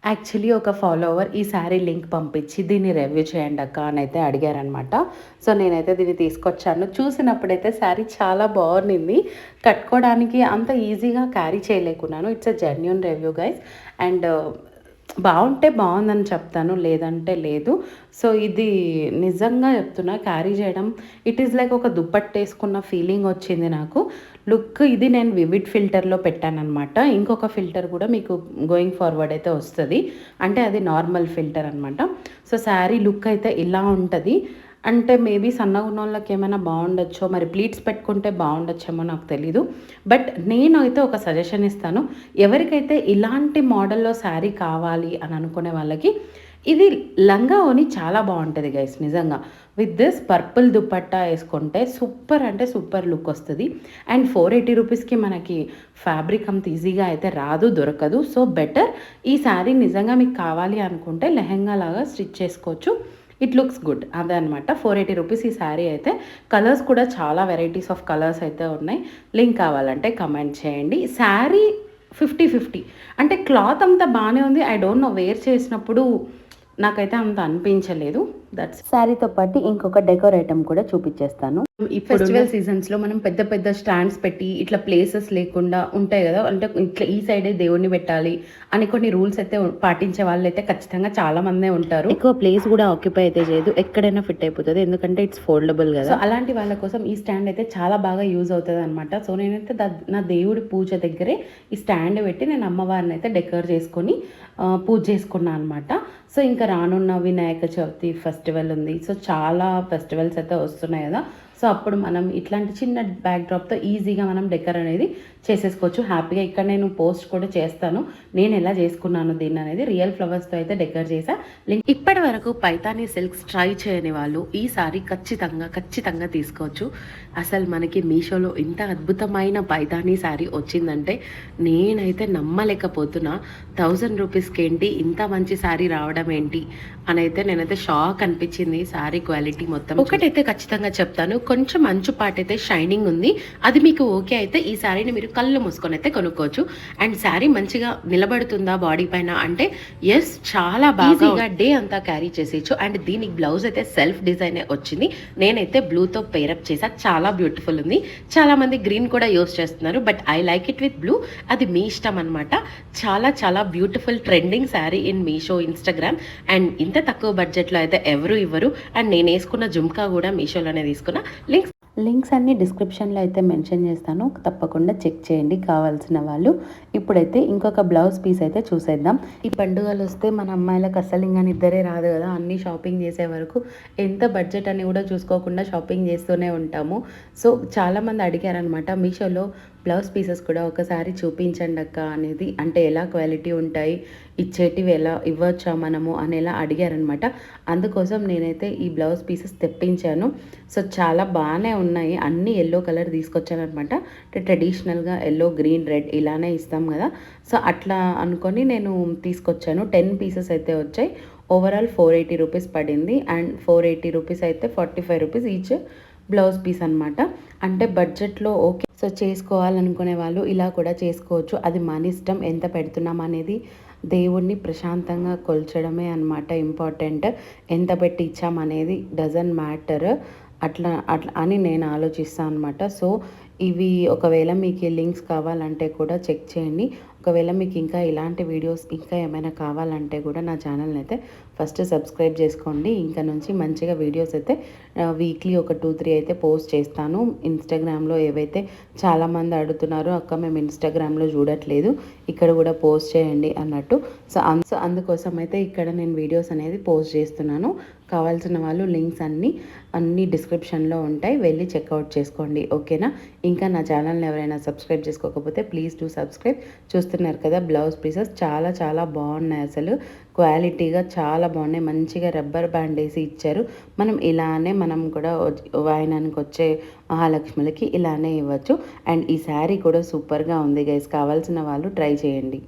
Actually ఒక follower ఈ sari link పంపించి దీన్ని రివ్యూ చేయండి అక్క అని అయితే అడిగారనమాట. సో నేనైతే దీన్ని తీసుకొచ్చాను. చూసినప్పుడైతే శారీ చాలా బాగుండింది. కట్టుకోవడానికి అంత ఈజీగా క్యారీ చేయలేకున్నాను. It's a genuine review guys. And బాగుంటే బాగుందని చెప్తాను, లేదంటే లేదు. సో ఇది నిజంగా చెప్తున్నా, క్యారీ చేయడం ఇట్ ఈస్ లైక్ ఒక దుప్పట్టేసుకున్న ఫీలింగ్ వచ్చింది నాకు. లుక్ ఇది నేను వివిడ్ ఫిల్టర్లో పెట్టానమాట. ఇంకొక ఫిల్టర్ కూడా మీకు గోయింగ్ ఫార్వర్డ్ అయితే వస్తుంది, అంటే అది నార్మల్ ఫిల్టర్ అనమాట. సో శారీ లుక్ అయితే ఇలా ఉంటుంది. అంటే మేబీ సన్నగా ఉన్న వాళ్ళకి ఏమైనా బాగుండొచ్చో, మరి ప్లీట్స్ పెట్టుకుంటే బాగుండొచ్చేమో నాకు తెలీదు. బట్ నేను అయితే ఒక సజెషన్ ఇస్తాను, ఎవరికైతే ఇలాంటి మోడల్లో శారీ కావాలి అని అనుకునే వాళ్ళకి ఇది లంగా ఓని చాలా బాగుంటుంది గైస్ నిజంగా. విత్ దిస్ పర్పుల్ దుపట్టా వేసుకుంటే సూపర్ అంటే సూపర్ లుక్ వస్తుంది. అండ్ 480 రూపీస్కి మనకి ఫ్యాబ్రిక్ అంత ఈజీగా అయితే రాదు, దొరకదు. సో బెటర్ ఈ శారీ నిజంగా మీకు కావాలి అనుకుంటే లెహెంగా లాగా స్టిచ్ చేసుకోవచ్చు. ఇట్ లుక్స్ గుడ్, అదే అనమాట. 480 రూపీస్ ఈ శారీ అయితే. కలర్స్ కూడా చాలా వెరైటీస్ ఆఫ్ కలర్స్ అయితే ఉన్నాయి. లింక్ కావాలంటే కమెంట్ చేయండి. శారీ 50-50 అంటే క్లాత్ అంతా బాగానే ఉంది. ఐ డోంట్ నో, వేర్ చేసినప్పుడు నాకైతే అంత అనిపించలేదు. దట్స్ శారీతో పాటు ఇంకొక డెకోర్ ఐటమ్ కూడా చూపించేస్తాను. ఈ ఫెస్టివల్ సీజన్స్లో మనం పెద్ద పెద్ద స్టాండ్స్ పెట్టి ఇట్లా ప్లేసెస్ లేకుండా ఉంటాయి కదా, అంటే ఇట్లా ఈ సైడే దేవుడిని పెట్టాలి అని కొన్ని రూల్స్ అయితే పాటించే వాళ్ళు అయితే ఖచ్చితంగా చాలా మందే ఉంటారు. ఎక్కువ ప్లేస్ కూడా ఆక్యుపై అయితే చేయదు, ఎక్కడైనా ఫిట్ అయిపోతుంది, ఎందుకంటే ఇట్స్ ఫోల్డబుల్ కదా. సో అలాంటి వాళ్ళ కోసం ఈ స్టాండ్ అయితే చాలా బాగా యూజ్ అవుతుంది అనమాట. సో నేనైతే నా దేవుడి పూజ దగ్గరే ఈ స్టాండ్ పెట్టి నేను అమ్మవారిని అయితే డెకర్ చేసుకొని పూజ చేసుకున్నాను అనమాట. సో ఇంకా రానున్న వినాయక చవితి ఫెస్టివల్ ఉంది. సో చాలా ఫెస్టివల్స్ అయితే వస్తున్నాయి కదా. సో అప్పుడు మనం ఇట్లాంటి చిన్న బ్యాక్డ్రాప్తో ఈజీగా మనం డెకర్ అనేది చేసేసుకోవచ్చు హ్యాపీగా. ఇక్కడ నేను పోస్ట్ కూడా చేస్తాను నేను ఎలా చేసుకున్నాను దీన్ని అనేది. రియల్ ఫ్లవర్స్తో అయితే డెకర్ చేసా. లింక్ ఇప్పటి వరకు పైతానీ సిల్క్స్ ట్రై చేయని వాళ్ళు ఈసారి ఖచ్చితంగా తీసుకోవచ్చు. అసలు మనకి మీషోలో ఇంత అద్భుతమైన పైతానీ శారీ వచ్చిందంటే నేనైతే నమ్మలేకపోతున్నా. 1000 రూపీస్కి ఏంటి ఇంత మంచి శారీ రావడం ఏంటి అని అయితే నేనైతే షాక్ అనిపించింది. శారీ క్వాలిటీ మొత్తం ఒకటైతే ఖచ్చితంగా చెప్తాను, కొంచెం అంచు పాట అయితే షైనింగ్ ఉంది. అది మీకు ఓకే అయితే ఈ శారీని మీరు కళ్ళు మూసుకొని అయితే కొనుక్కోవచ్చు. అండ్ శారీ మంచిగా నిలబడుతుందా బాడీ పైన అంటే ఎస్, చాలా బాగా డే అంతా క్యారీ చేసేయచ్చు. అండ్ దీనికి బ్లౌజ్ అయితే సెల్ఫ్ డిజైన్ వచ్చింది. నేనైతే బ్లూతో పేరప్ చేసా, చాలా బ్యూటిఫుల్ ఉంది. చాలా మంది గ్రీన్ కూడా యూస్ చేస్తున్నారు, but I like it with blue. అది మీ ఇష్టం అనమాట. చాలా beautiful trending sari in Meesho, Instagram. And ఇంత తక్కువ బడ్జెట్లో అయితే ఎవరు ఇవ్వరు. అండ్ నేను వేసుకున్న జుమ్కా కూడా మీషోలోనే తీసుకున్నా. లింక్స్ అన్ని డిస్క్రిప్షన్లో అయితే మెన్షన్ చేస్తాను, తప్పకుండా చెక్ చేయండి కావాల్సిన వాళ్ళు. ఇప్పుడైతే ఇంకొక బ్లౌజ్ పీస్ అయితే చూసేద్దాం. ఈ పండుగలు వస్తే మన అమ్మాయిలకు అసలు ఇంకా నిద్రే రాదు కదా. అన్నీ షాపింగ్ చేసే వరకు ఎంత బడ్జెట్ అని కూడా చూసుకోకుండా షాపింగ్ చేస్తూనే ఉంటాము. సో చాలామంది అడిగారనమాట మీషోలో బ్లౌజ్ పీసెస్ కూడా ఒకసారి చూపించండి అక్క అనేది, అంటే ఎలా క్వాలిటీ ఉంటాయి, ఇచ్చేటివి ఎలా ఇవ్వచ్చా మనము అని ఎలా అడిగారనమాట. అందుకోసం నేనైతే ఈ బ్లౌజ్ పీసెస్ తెప్పించాను. సో చాలా బాగానే ఉన్నాయి. అన్నీ ఎల్లో కలర్ తీసుకొచ్చాను అనమాట. అంటే ట్రెడిషనల్గా ఎల్లో, గ్రీన్, రెడ్ ఇలానే ఇస్తాం కదా. సో అట్లా అనుకొని నేను తీసుకొచ్చాను. 10 పీసెస్ అయితే వచ్చాయి. ఓవరాల్ 480 రూపీస్ పడింది. అండ్ 480 రూపీస్ అయితే 45 రూపీస్ ఈచ్ బ్లౌజ్ పీస్ అనమాట. అంటే బడ్జెట్లో ఓకే. సో చేసుకోవాలనుకునే వాళ్ళు ఇలా కూడా చేసుకోవచ్చు. అది మన ఇష్టం, ఎంత పెడుతున్నాం అనేది దేవుణ్ణి ప్రశాంతంగా కొల్చడమే అనమాట ఇంపార్టెంట్. ఎంత పెట్టి ఇచ్చామనేది డజంట్ మ్యాటర్. అట్లా అని నేను ఆలోచిస్తాను అనమాట. సో ఇవి ఒకవేళ మీకు లింక్స్ కావాలంటే కూడా చెక్ చేయండి. ఒకవేళ మీకు ఇంకా ఇలాంటి వీడియోస్ ఇంకా ఏమైనా కావాలంటే కూడా నా ఛానల్ని అయితే ఫస్ట్ సబ్స్క్రైబ్ చేసుకోండి. ఇంకా నుంచి మంచిగా వీడియోస్ అయితే వీక్లీ ఒక 2-3 అయితే పోస్ట్ చేస్తాను. ఇన్స్టాగ్రామ్లో ఏవైతే చాలామంది అడుగుతున్నారో అక్క మేము ఇన్స్టాగ్రామ్లో చూడట్లేదు, ఇక్కడ కూడా పోస్ట్ చేయండి అన్నట్టు. సో అందుకోసం అయితే ఇక్కడ నేను వీడియోస్ అనేది పోస్ట్ చేస్తున్నాను. కావాల్సిన వాళ్ళు లింక్స్ అన్నీ డిస్క్రిప్షన్లో ఉంటాయి, వెళ్ళి చెక్అవుట్ చేసుకోండి. ఓకేనా. ఇంకా నా ఛానల్ని ఎవరైనా సబ్స్క్రైబ్ చేసుకోకపోతే ప్లీజ్ డూ సబ్స్క్రైబ్. చూస్తున్నారు కదా బ్లౌజ్ పీసెస్ చాలా బాగున్నాయి. అసలు క్వాలిటీగా చాలా బాగున్నాయి. మంచిగా రబ్బర్ బ్యాండ్ వేసి ఇచ్చారు. మనం కూడా వాయినానికి వచ్చే మహాలక్ష్ములకి ఇలానే ఇవ్వచ్చు. అండ్ ఈ శారీ కూడా సూపర్గా ఉంది గైస్. కావాల్సిన వాళ్ళు ట్రై చేయండి.